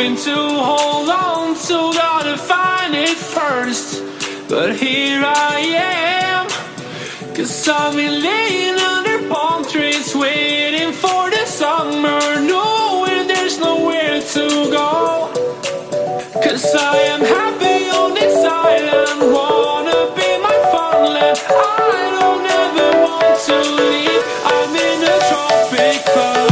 something to hold on to, gotta find it first. But here I am, 'cause I've been laying under palm trees, waiting for the summer, knowing there's nowhere to go. 'Cause I am happy on this island, wanna be my farmland. I don't ever want to leave, I'm in a tropic club.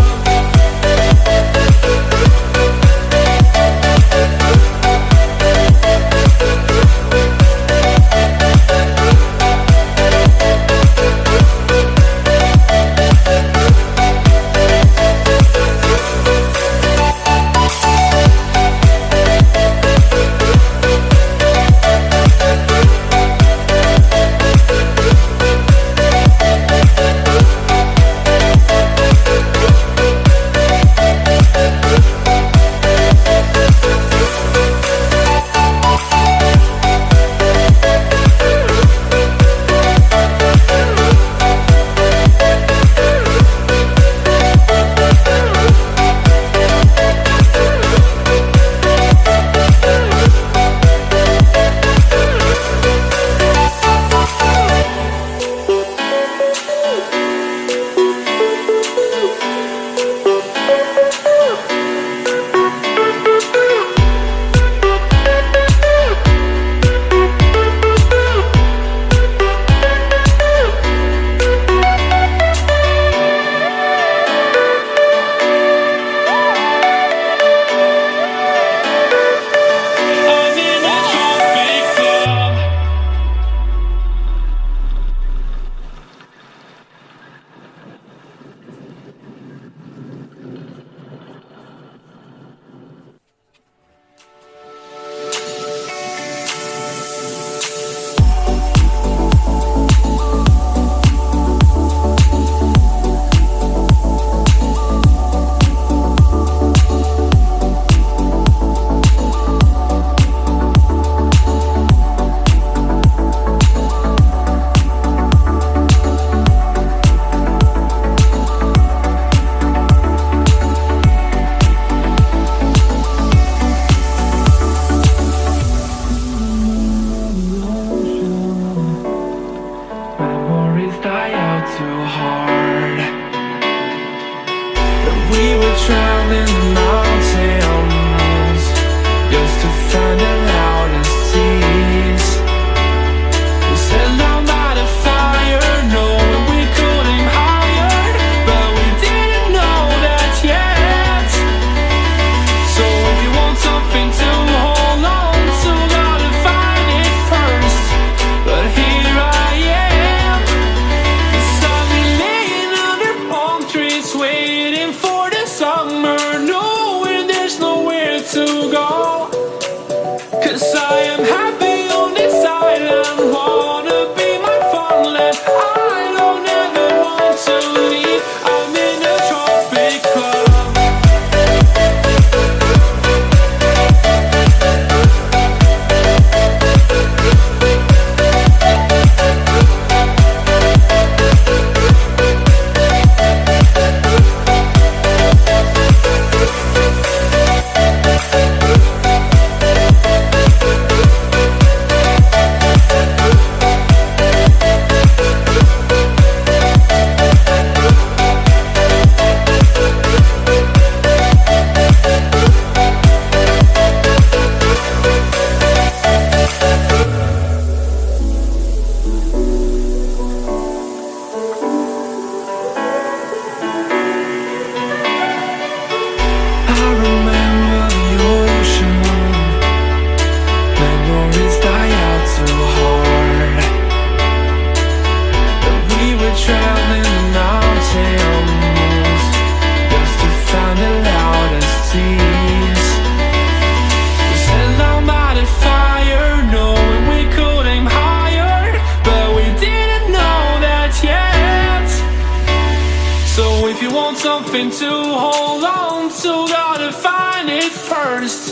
Something to hold on to, gotta find it first.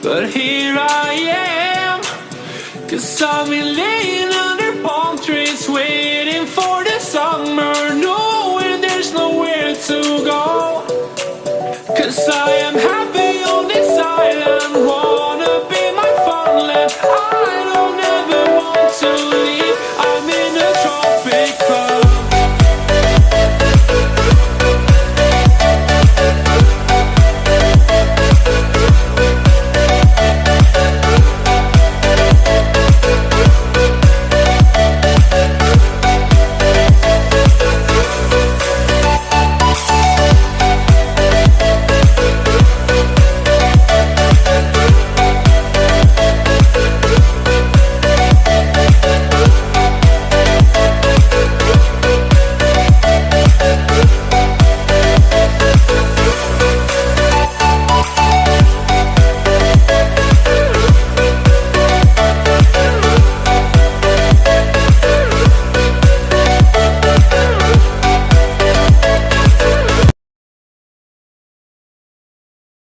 But here I am, 'cause I've been laying under palm trees, waiting for the summer, knowing there's nowhere to go. 'Cause I am happy on this island. twilight.